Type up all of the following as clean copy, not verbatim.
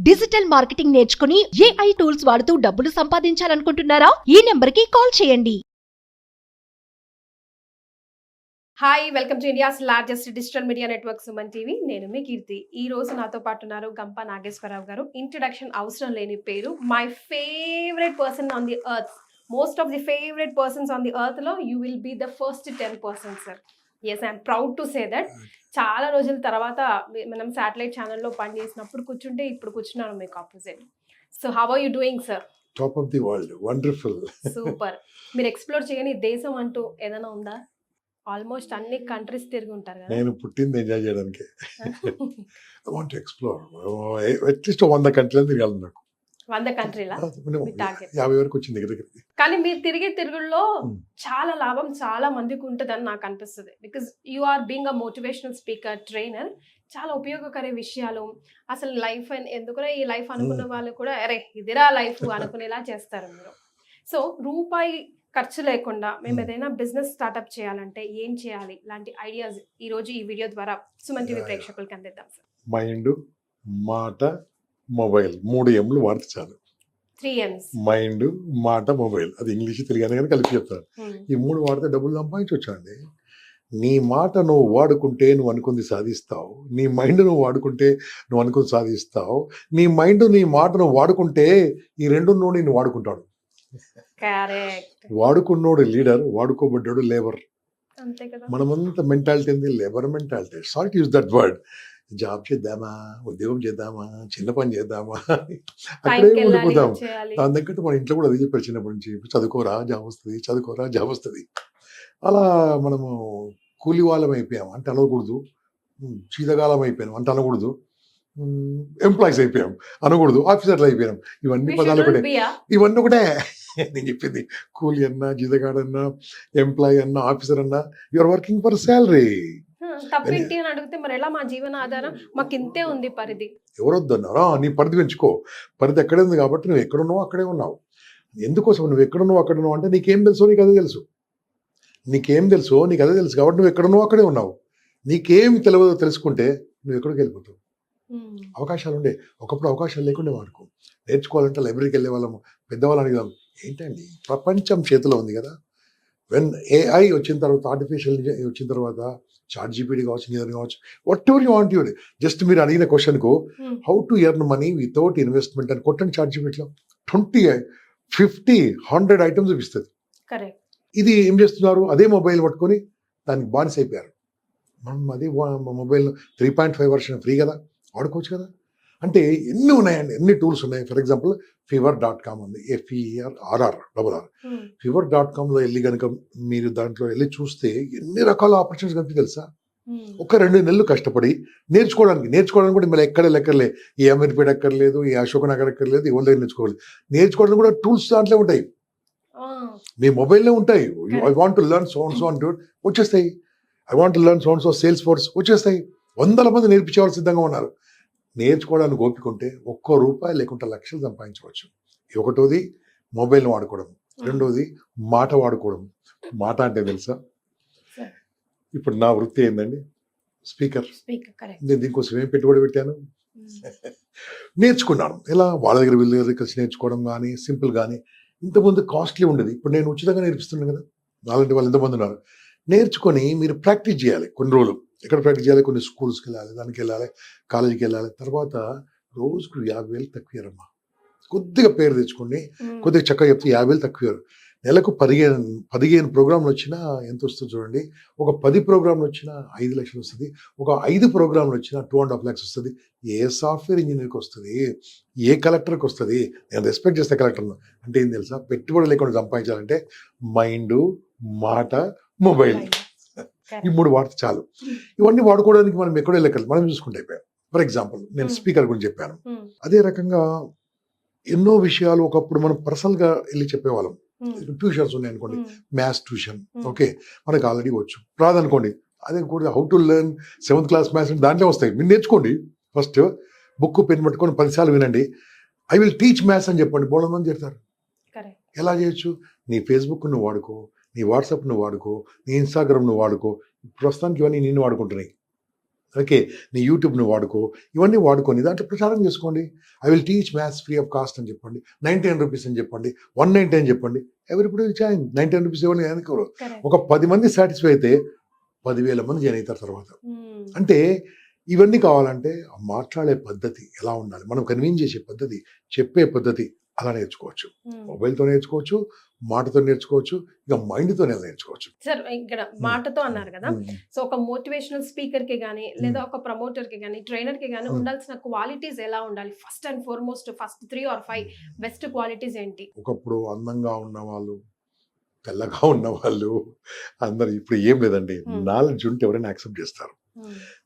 Digital marketing నేర్చుకుని AI tools వాడుతూ డబ్బులు సంపాదించాలనుకుంటున్నారా? ఈ నెంబర్కి కాల్ చేయండి. Hi, welcome to India's largest digital media network Suman TV. నేను మీ కీర్తి. ఈ రోజు నాతో పాటు ఉన్నారు గంప నాగేశ్వరరావు గారు. ఇంట్రడక్షన్ అవసరం లేని పేరు. My favourite person on the earth. Most of the favourite persons on the earth లో you will be the first 10% sir. Yes, I'm proud to say that. చాలా రోజుల తర్వాత మనం శాటిలైట్ ఛానల్లో పనిచేసినప్పుడు కూర్చుంటే ఇప్పుడు కూర్చున్నాను మీకు opposite. So how are you doing sir? Top of the world, wonderful. Super. మీరు ఎక్స్ప్లోర్ చేయని దేశం అంటూ ఏదైనా ఉందా? ఆల్మోస్ట్ అన్ని కంట్రీస్ తిరిగి ఉంటారు కదా. నేను పుట్టింది ఎంజాయ్ చేయడానికి. I want to explore at least 100 కంట్రీలు తిరగాలి నాకు. 100 కంట్రీలా? 50 వరకు వచ్చింది దగ్గరికి. కానీ మీరు తిరిగే తిరుగుల్లో చాలా లాభం చాలా మందికి ఉంటుందని నాకు అనిపిస్తుంది. Because you are being a motivational speaker, trainer. చాలా ఉపయోగకర విషయాలు, అసలు లైఫ్ ఎందుకురా ఈ లైఫ్ అనుకున్న వాళ్ళు కూడా అరే ఇదిరా లైఫ్ అనుకునేలా చేస్తారు మీరు. సో రూపాయి ఖర్చు లేకుండా మేము ఏదైనా బిజినెస్ స్టార్ట్అప్ చేయాలంటే ఏం చేయాలి, ఇలాంటి ఐడియాస్ ఈ రోజు ఈ వీడియో ద్వారా సుమన్ టీవీ ప్రేక్షకులకి అందిద్దాం సార్. మైండ్, మాట, మొబైల్ 3 Mలు వాడితే చాలు. 3 M's. మైండ్, మాట, మొబైల్. అది ఇంగ్లీష్ తెలుగు కానీ కలిపి చెప్తాను. ఈ 3 వాడితే డబ్బులు సంపాదించవచ్చు అండి. నీ మాట నువ్వు వాడుకుంటే నువ్వు అనుకుంది సాధిస్తావు. నీ మైండ్ నువ్వు వాడుకుంటే నువ్వు అనుకుంది సాధిస్తావు. నీ మైండ్ నీ మాట నువ్వు వాడుకుంటే ఈ రెండు నువ్వు నేను వాడుకుంటాడు. వాడుకున్నోడు లీడర్, వాడుకోబడ్డాడు లేబర్. అంతే కదా. మనమంతా మెంటాలిటీ ఉంది labour mentality. Sort use that word. Job చేద్దామా, ఉద్యోగం చేద్దామా, చిన్న పని చేద్దామా, అక్కడే ఉండిపోతాం. దాని తగ్గట్టు మన ఇంట్లో కూడా అది చెప్పారు చిన్నప్పటి నుంచి, చదువుకోరా జాబ్ వస్తుంది, చదువుకోరా జాబ్ వస్తుంది. అలా మనము కూలి వాళ్ళం అయిపోయాం అంటే అనకూడదు, చీతగాలం అయిపోయాం అంటే అనకూడదు, ఎంప్లాయీస్ అయిపోయాం అనకూడదు, ఆఫీసర్లు అయిపోయాం. ఇవన్నీ పదాలు ఒకటే, ఇవన్నీ ఒకటే. నేను చెప్పింది కూలి అన్నా, జీతగాడన్నా, ఎంప్లాయీ అన్నా, ఆఫీసర్ అన్నా, యూఆర్ వర్కింగ్ ఫర్ శాలరీ. తప్పేంటి అని అడిగితే మరి ఎలా మా జీవన ఆధారం మాకు ఇంతే ఉంది పరిధి. ఎవరొద్దన్నారా? నీ పరిధి పెంచుకో. పరిధి ఎక్కడే ఉంది కాబట్టి నువ్వు ఎక్కడున్నావు అక్కడే ఉన్నావు. ఎందుకోసం నువ్వు ఎక్కడున్నావు అక్కడ ఉన్నావు అంటే నీకేం తెలుసో నీకు అదే తెలుసు. నీకేం తెలుసో నీకు అదే తెలుసు కాబట్టి నువ్వు ఎక్కడున్నావు అక్కడే ఉన్నావు. నీకేం తెలియదో తెలుసుకుంటే నువ్వు ఎక్కడికి వెళ్ళిపోతావు. అవకాశాలు ఉండే, ఒకప్పుడు అవకాశాలు లేకుండా వాడుకో. నేర్చుకోవాలంటే లైబ్రరీకి వెళ్ళే వాళ్ళము, పెద్దవాళ్ళు అడిగాం ఏంటండి ప్రపంచం చేతిలో ఉంది కదా. వెన్ AI వచ్చిన తర్వాత, ఆర్టిఫిషియల్ వచ్చిన తర్వాత, ChatGPT కావచ్చు, నీదర్ కావచ్చు, whatever you want you, just మీరు అడిగిన క్వశ్చన్కు how to earn money without investment అని కొట్టండి ChatGPTలో. 20, 50, 100 ఐటమ్స్ చూపిస్తుంది. ఇది ఏం చేస్తున్నారు, అదే మొబైల్ పట్టుకొని దానికి బానిస అయిపోయారు. మనం అదే మొబైల్ 3.5 వర్షన్ ఫ్రీ కదా, వాడుకోవచ్చు కదా. అంటే ఎన్ని ఉన్నాయండి, ఎన్ని టూల్స్ ఉన్నాయి. ఫర్ ఎగ్జాంపుల్ fever.com ఉంది, FERRR. fever.comలో వెళ్ళి కనుక మీరు దాంట్లో వెళ్ళి చూస్తే ఎన్ని రకాల ఆపర్చునిటీస్ కనిపి తెలుసా. ఒక 2 నెలలు కష్టపడి నేర్చుకోవడానికి కూడా మళ్ళీ ఎక్కడ లెక్కర్లే, ఏ అమీర్పేట ఎక్కర్లేదు, ఏ అశోక్ నగర్ ఎక్కర్లేదు, ఎవరి దగ్గర నేర్చుకోవాలి. నేర్చుకోవడానికి కూడా టూల్స్ దాంట్లో ఉంటాయి, మీ మొబైల్లో ఉంటాయి. I want to learn so and so అంటూ వచ్చేస్తాయి. I want to learn so and so sales force వచ్చేస్తాయి. 100 మంది నేర్పించేవాళ్ళు సిద్ధంగా ఉన్నారు. నేర్చుకోవడానికి ఓపిక ఉంటే ₹1 లేకుంటే లక్షలు సంపాదించవచ్చు. ఒకటోది మొబైల్ వాడుకోవడం, రెండోది మాట వాడుకోవడం. మాట అంటే తెలుసా, ఇప్పుడు నా వృత్తి ఏందండి, స్పీకర్. నేను దీనికోసం ఏం పెట్టుబడి పెట్టాను, నేర్చుకున్నాను. ఎలా వాళ్ళ దగ్గర వీళ్ళ దగ్గర కలిసి నేర్చుకోవడం కానీ, సింపుల్ కానీ. ఇంతకుముందు కాస్ట్లీ ఉండేది, ఇప్పుడు నేను ఉచితంగా నేర్పిస్తున్నాను కదా. నాలంటి వాళ్ళు ఎంతమంది ఉన్నారు. నేర్చుకొని మీరు ప్రాక్టీస్ చేయాలి కొన్ని రోజులు. ఎక్కడ ప్రాక్టీస్ చేయాలి, కొన్ని స్కూల్స్కి వెళ్ళాలి, దానికి వెళ్ళాలి, కాలేజీకి వెళ్ళాలి. తర్వాత రోజుకు 50,000 తక్కువరమ్మా. కొద్దిగా పేరు తెచ్చుకోండి, కొద్దిగా చక్కగా చెప్తే 50,000 తక్కువ. నెలకు 15 ప్రోగ్రాంలు వచ్చినా ఎంత వస్తుంది చూడండి. ఒక 10 ప్రోగ్రాంలు వచ్చినా 5 లక్షలు వస్తుంది. ఒక 5 ప్రోగ్రాంలు వచ్చినా 2.5 lakhs వస్తుంది. ఏ సాఫ్ట్వేర్ ఇంజనీర్కి వస్తుంది, ఏ కలెక్టర్కి వస్తుంది. నేను రెస్పెక్ట్ చేస్తే కలెక్టర్ను. అంటే ఏం తెలుసా, పెట్టుబడి లేకుండా సంపాదించాలంటే మైండ్, మాట, మొబైల్, ఈ 3 వాడితే చాలు. ఇవన్నీ వాడుకోవడానికి మనం ఎక్కడో లెక్కలు మనం చూసుకుంటే అయిపోయాం. ఫర్ ఎగ్జాంపుల్ నేను స్పీకర్ గురించి చెప్పాను. అదే రకంగా ఎన్నో విషయాలు ఒకప్పుడు మనం పర్సనల్గా వెళ్ళి చెప్పేవాళ్ళం. ట్యూషన్స్ ఉన్నాయి అనుకోండి, మ్యాథ్స్ ట్యూషన్, ఓకే, మనకు ఆల్రెడీ వచ్చు. రాదనుకోండి, అదే కూడా how to learn 7th class maths దాంట్లో వస్తాయి. మీరు నేర్చుకోండి. ఫస్ట్ బుక్ పెన్ పట్టుకొని 10 సార్లు వినండి. ఐ విల్ టీచ్ మ్యాథ్స్ అని చెప్పండి, బోళ మంది చెప్తారు. ఎలా చేయొచ్చు, నీ ఫేస్బుక్ నువ్వు వాడుకో, నీ వాట్సాప్ నువ్వు వాడుకో, నీ ఇన్స్టాగ్రామ్ నువ్వు వాడుకో. ప్రస్తుతానికి ఇవన్నీ నేను వాడుకుంటున్నాయి. ఓకే, నీ యూట్యూబ్ని వాడుకో, ఇవన్నీ వాడుకొని దాంట్లో ప్రచారం చేసుకోండి. I will teach maths free of cost అని చెప్పండి, 99 రూపీస్ అని చెప్పండి, 190 అని చెప్పండి. ఎవరిప్పుడు జాయిన్ 99 రూపీస్ ఇవ్వండి ఎందుకు. ఒక 10 మంది సాటిస్ఫై అయితే 10,000 మంది జాయిన్ అవుతారు తర్వాత. అంటే ఇవన్నీ కావాలంటే మాట్లాడే పద్ధతి ఎలా ఉండాలి, మనం కన్విన్స్ చేసే పద్ధతి, చెప్పే పద్ధతి అలా నేర్చుకోవచ్చు. మొబైల్తో నేర్చుకోవచ్చు, మాటతో నేర్చుకోవచ్చు, ఇక మైండ్తోనే నేర్చుకోవచ్చు. సార్ ఇక్కడ మాటతో అన్నారు కదా, సో ఒక మోటివేషనల్ స్పీకర్ కి గానీ లేదా ఒక ప్రమోటర్ కి గానీ ట్రైనర్ కి గానీ ఉండాల్సిన క్వాలిటీస్ ఎలా ఉండాలి? First and foremost first 3 or 5 best qualities ఏంటి? ఒకప్పుడు అందంగా ఉన్న వాళ్ళు, తెల్లగా ఉన్న వాళ్ళు అందరు ఇప్పుడు ఏం లేదండి, నాలెడ్జ్ ఉంటే ఎవరైనా యాక్సెప్ట్ చేస్తారు.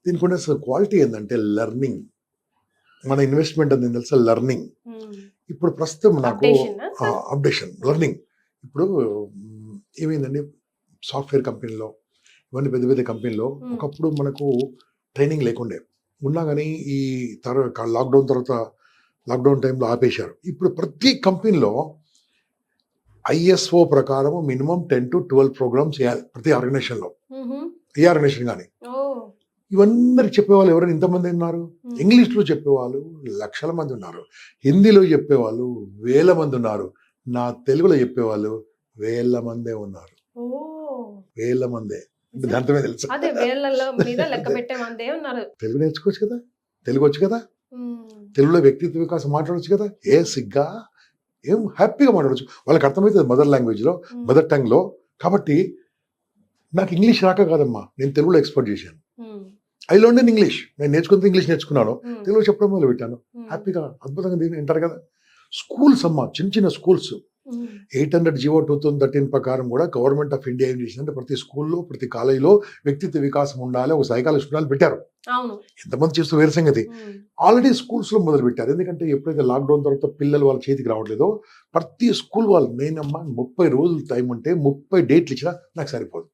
దీనికి ఉన్న అసలు క్వాలిటీ ఏంటంటే లెర్నింగ్. మన ఇన్వెస్ట్మెంట్ అని తెలుసా, లెర్నింగ్. ఇప్పుడు ప్రస్తుతం నాకు అప్డేషన్ లెర్నింగ్. ఇప్పుడు ఏమైందండి, సాఫ్ట్వేర్ కంపెనీలో ఇవన్నీ పెద్ద పెద్ద కంపెనీలో ఒకప్పుడు మనకు ట్రైనింగ్ లేకుండే, ఉన్నా కానీ ఈ లాక్డౌన్ తర్వాత లాక్డౌన్ టైంలో ఆపేశారు. ఇప్పుడు ప్రతి కంపెనీలో ISO ప్రకారం మినిమం 10 to 12 ప్రోగ్రామ్స్ చేయాలి ప్రతి ఆర్గనైజేషన్లో. ఏ ఆర్గనైజేషన్ కానీ ఇవన్నీ చెప్పేవాళ్ళు ఎవరైనా ఇంతమంది ఉన్నారు. ఇంగ్లీష్లో చెప్పేవాళ్ళు లక్షల మంది ఉన్నారు, హిందీలో చెప్పేవాళ్ళు వేల మంది ఉన్నారు, నా తెలుగులో చెప్పేవాళ్ళు వేల మందే ఉన్నారు. వేల మందే అంటే దాంతమే తెలుసు. తెలుగు నేర్చుకోవచ్చు కదా, తెలుగు వచ్చు కదా, తెలుగులో వ్యక్తిత్వ వికాసం మాట్లాడవచ్చు కదా, ఏ సిగ్గా, ఏం హ్యాపీగా మాట్లాడవచ్చు. వాళ్ళకి అర్థమవుతుంది మదర్ లాంగ్వేజ్లో, మదర్ టంగ్లో. కాబట్టి నాకు ఇంగ్లీష్ రాక కాదమ్మా, నేను తెలుగులో ఎక్స్పర్ట్ చేశాను. I learn in English. నేను నేర్చుకుంటే ఇంగ్లీష్ నేర్చుకున్నాను, తెలుగు చెప్పడం మొదలు పెట్టాను. హ్యాపీగా అద్భుతంగా దీన్ని వింటారు కదా. స్కూల్స్ అమ్మా, చిన్న చిన్న స్కూల్స్ 800 జీవో 2013 ప్రకారం కూడా గవర్నమెంట్ ఆఫ్ ఇండియా ఏం చేసిందంటే ప్రతి స్కూల్లో ప్రతి కాలేజీలో వ్యక్తిత్వ వికాసం ఉండాలి, ఒక సైకాలజిస్ట్ ఉండాలి పెట్టారు. ఎంతమంది చేస్తూ వేరే సంగతి. ఆల్రెడీ స్కూల్స్లో మొదలు పెట్టారు. ఎందుకంటే ఎప్పుడైతే లాక్డౌన్ తర్వాత పిల్లలు వాళ్ళ చేతికి రావట్లేదో ప్రతి స్కూల్ వాళ్ళు, నేనమ్మా 30 రోజులు టైం ఉంటే 30 డేట్లు ఇచ్చినా నాకు సరిపోదు,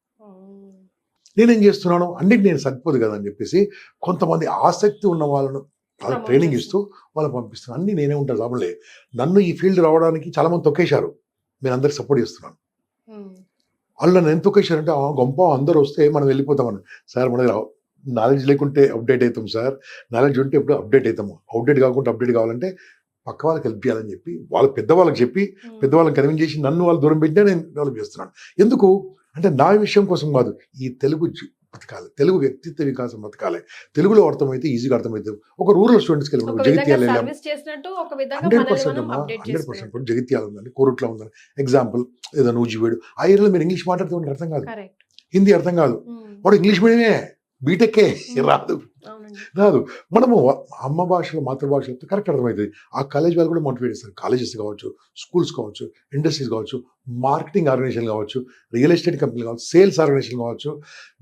నేనేం చేస్తున్నాను అన్నిటి నేను సరిపోదు కదా అని చెప్పేసి కొంతమంది ఆసక్తి ఉన్న వాళ్ళను వాళ్ళకి ట్రైనింగ్ ఇస్తూ వాళ్ళకి పంపిస్తున్నాను. అన్ని నేనే ఉంటాను లాభంలే. నన్ను ఈ ఫీల్డ్ రావడానికి చాలా మంది తొక్కేశారు, నేను అందరికి సపోర్ట్ చేస్తున్నాను. వాళ్ళు నన్ను ఎంత తొక్కేశారంటే గొప్ప అందరూ వస్తే మనం వెళ్ళిపోతామని. సార్ మన నాలెడ్జ్ లేకుంటే అప్డేట్ అవుతాం సార్, నాలెడ్జ్ ఉంటే ఎప్పుడు అప్డేట్ అవుతాము. అప్డేట్ కాకుండా అప్డేట్ కావాలంటే పక్క వాళ్ళకి హెల్ప్ చేయాలని చెప్పి వాళ్ళ పెద్దవాళ్ళకి చెప్పి పెద్దవాళ్ళని కన్విన్స్ చేసి నన్ను వాళ్ళు దూరం పెట్టినా నేను డెవలప్ చేస్తున్నాను. ఎందుకు అంటే నా విషయం కోసం కాదు, ఈ తెలుగు బతకాలి, తెలుగు వ్యక్తిత్వ వికాసం బతకాలి. తెలుగులో అర్థమైతే ఈజీగా అర్థమవుతుంది. ఒక రూరల్ స్టూడెంట్స్కి వెళ్ళి జగిత్యాల వెళ్ళాం, 100%. ఇప్పుడు జగిత్యాల ఉందండి, కోరుట్ల ఉందని ఎగ్జాంపుల్, ఏదో నూజివేడు ఆ ఏరియాలో మీరు ఇంగ్లీష్ మాట్లాడితే వాడికి అర్థం కాదు, హిందీ అర్థం కాదు, వాడు ఇంగ్లీష్ మీడియమే, బీటెక్కే రాదు. మనము అమ్మ భాషలో మాతృభాషలో కరెక్ట్ అర్థమవుతుంది. ఆ కాలేజ్ వాళ్ళు కూడా మోటివేట్ చేస్తారు. కాలేజెస్ కావచ్చు, స్కూల్స్ కావచ్చు, ఇండస్ట్రీస్ కావచ్చు, మార్కెటింగ్ ఆర్గనైజేషన్ కావచ్చు, రియల్ ఎస్టేట్ కంపెనీ కావచ్చు, సేల్స్ ఆర్గనైజేషన్ కావచ్చు,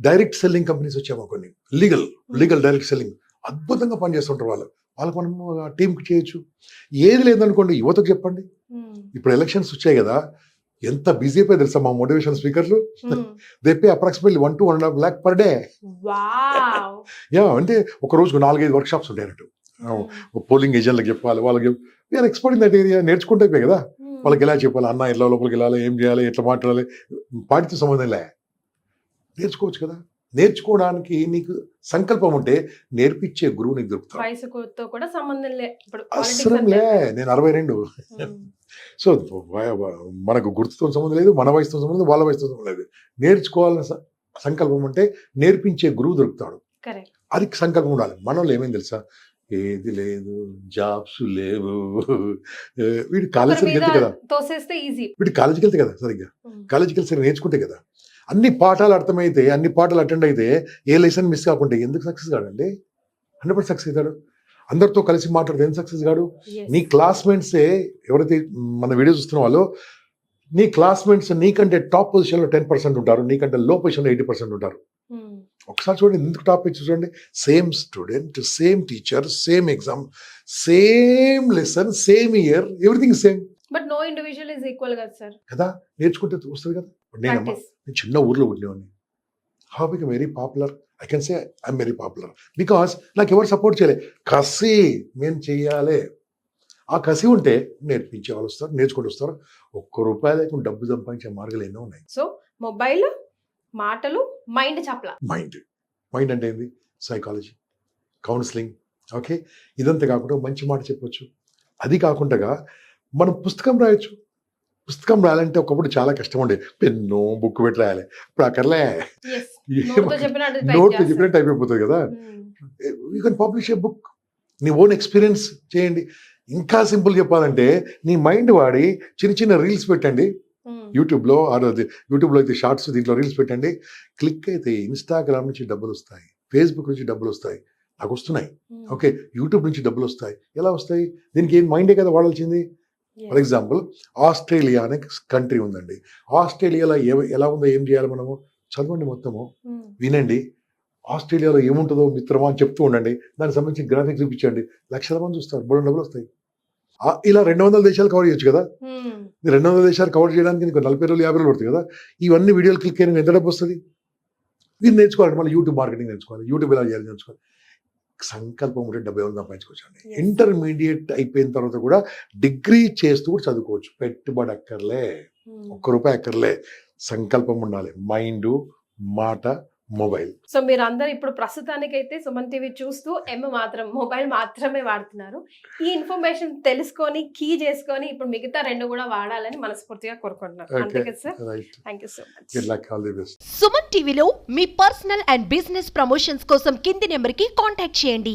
డైరెక్ట్ సెల్లింగ్ కంపెనీస్ వచ్చాము కొన్ని, లీగల్ డైరెక్ట్ సెల్లింగ్ అద్భుతంగా పనిచేస్తుంటారు వాళ్ళు. వాళ్ళకి మనము టీంకి చేయొచ్చు. ఏది లేదనుకోండి యువతకు చెప్పండి. ఇప్పుడు ఎలక్షన్స్ వచ్చాయి కదా, ఎంత బిజీ అయిపోయి తెలుసా మా మోటివేషన్ స్పీకర్లు. They pay approximately 1 to 1.5 lakh per day. Yeah, అంటే ఒక రోజుకు 4-5 వర్క్ షాప్స్ ఉంటాయన్నట్టు. పోలింగ్ ఏజెంట్లకు చెప్పాలి, వాళ్ళకి we're expert in that area. నేర్చుకుంటే కదా వాళ్ళకి ఎలా చెప్పాలి, అన్న ఎట్లా లోపలికి వెళ్ళాలి, ఏం చేయాలి, ఎట్లా మాట్లాడాలి, వాటితో సంబంధం లే, నేర్చుకోవచ్చు కదా. నేర్చుకోవడానికి నీకు సంకల్పం ఉంటే నేర్పించే గురువు నీకు దొరుకుతాడు. అవసరం లే. నేను 62. సో మనకు గుర్తుతో సంబంధం లేదు, మన వయసుతో సంబంధం లేదు, వాళ్ళ వయసుతో సంబంధం లేదు. నేర్చుకోవాలని సంకల్పం అంటే నేర్పించే గురువు దొరుకుతాడు. అది సంకల్పం ఉండాలి. మనలో ఏమైంది తెలుసా, ఏది లేదు, జాబ్స్ లేవు, వీడి కాలేజీకి వెళ్తే కదా, వీడి కాలేజీకి వెళ్తే కదా, సరిగ్గా కాలేజీకి వెళ్తే సరిగ్గా నేర్చుకుంటే కదా అన్ని పాఠాలు అర్థమైతే, అన్ని పాఠాలు అటెండ్ అయితే, ఏ లెసన్ మిస్ కాకుండా ఎందుకు సక్సెస్ కాడండి? 100% సక్సెస్ అవుతాడు. అందరితో కలిసి మాట్లాడితే ఎంత సక్సెస్ కాడు? నీ క్లాస్మేట్సే ఎవరైతే మన వీడియో చూస్తున్న వాళ్ళు, నీ క్లాస్మేట్స్ నీకంటే టాప్ పొజిషన్లో 10% ఉంటారు, నీకంటే లో పొజిషన్లో 80% ఉంటారు. ఒకసారి చూడండి, ఎందుకు టాప్ ఇచ్చి చూడండి. Same student, same teacher, same exam, same lesson, same year, everything same. But no individual is equal కదా సార్. కదా, నేర్చుకుంటే వస్తుంది కదా. నేను చిన్న ఊర్లో ఉండేవాడిని. How become very popular? I can say I'm very popular because నాకు ఎవరు సపోర్ట్ చేయలే. కసి మేము చెయ్యాలి, ఆ కసి ఉంటే నేర్పించే వాళ్ళు వస్తారు, నేర్చుకుంటూ వస్తారు. ₹1 లేకుండా డబ్బు సంపాదించే మార్గాలు ఎన్నో ఉన్నాయి. సో మొబైల్, మాటలు, మైండ్ చెప్పలా. మైండ్ అంటే ఏంది? Psychology, counselling, okay. ఇదంతా కాకుండా మంచి మాట చెప్పొచ్చు. అది కాకుండా మనం పుస్తకం రాయొచ్చు. పుస్తకం రాయాలంటే ఒకప్పుడు చాలా కష్టం ఉండే, పెన్ను బుక్ పెట్టి రాయాలి. ఇప్పుడు అక్కర్లే, నోట్తో చెప్పినట్టు type నోట్ చేస్తారు. చెప్పినట్టు టైప్ అయిపోతుంది కదా. You can publish A book, నీ ఓన్ ఎక్స్పీరియన్స్ చేయండి. ఇంకా సింపుల్ చెప్పాలంటే నీ మైండ్ వాడి చిన్న చిన్న రీల్స్ పెట్టండి యూట్యూబ్లో, యూట్యూబ్లో అయితే షార్ట్స్, దీంట్లో రీల్స్ పెట్టండి. క్లిక్ అయితే ఇన్స్టాగ్రామ్ నుంచి డబ్బులు వస్తాయి, ఫేస్బుక్ నుంచి డబ్బులు వస్తాయి, నాకు వస్తున్నాయి. ఓకే, యూట్యూబ్ నుంచి డబ్బులు వస్తాయి. ఎలా వస్తాయి? దీనికి ఏం మైండే కదా వాడాల్సింది. ఫర్ ఎగ్జాంపుల్ ఆస్ట్రేలియా అనే కంట్రీ ఉందండి. ఆస్ట్రేలియాలో ఎలా ఉందో ఏం చేయాలి మనము? చదవండి, మొత్తము వినండి. ఆస్ట్రేలియాలో ఏముంటుందో మిత్రమా అని చెప్తూ ఉండండి. దానికి సంబంధించి గ్రాఫిక్స్ చూపించండి. లక్షల మంది చూస్తారు, బోల్డెన్ డబ్బులు వస్తాయి. ఇలా 200 దేశాలు కవర్ చేయొచ్చు కదా. 200 దేశాలు కవర్ చేయడానికి నీకు 40 రోజులు 50 రోజులు పడుతుంది కదా. ఇవన్నీ వీడియోలు క్లిక్ అయిన ఎంత డబ్బు వస్తుంది? ఇది నేర్చుకోవాలి. మళ్ళీ యూట్యూబ్ మార్కెటింగ్ నేర్చుకోవాలి, యూట్యూబ్ ఎలా చేయాలి నేర్చుకోవాలి. సంకల్పం ఉంటే 70 ఏళ్ళు సంపాదించుకోవచ్చు అండి. ఇంటర్మీడియట్ అయిపోయిన తర్వాత కూడా డిగ్రీ చేస్తూ కూడా చదువుకోవచ్చు. పెట్టుబడి అక్కర్లే, ₹1 అక్కర్లే. సంకల్పం ఉండాలి, మైండ్, మాట, మొబైల్. సో మీరు అందరు ఇప్పుడు ప్రస్తుతానికైతే సుమన్ టీవీ చూస్తూ మొబైల్ మాత్రమే వాడుతున్నారు. ఈ ఇన్ఫర్మేషన్ తెలుసుకొని కీ చేసుకొని ఇప్పుడు మిగతా 2 కూడా వాడాలని మనస్ఫూర్తిగా కోరుకుంటున్నాను. అంతే కదా sir? Right. Thank you so much. Good luck, all the best. Suman టీవీలో మీ పర్సనల్ అండ్ బిజినెస్ ప్రమోషన్స్ కోసం కింది నెంబర్కి కాంటాక్ట్ చేయండి.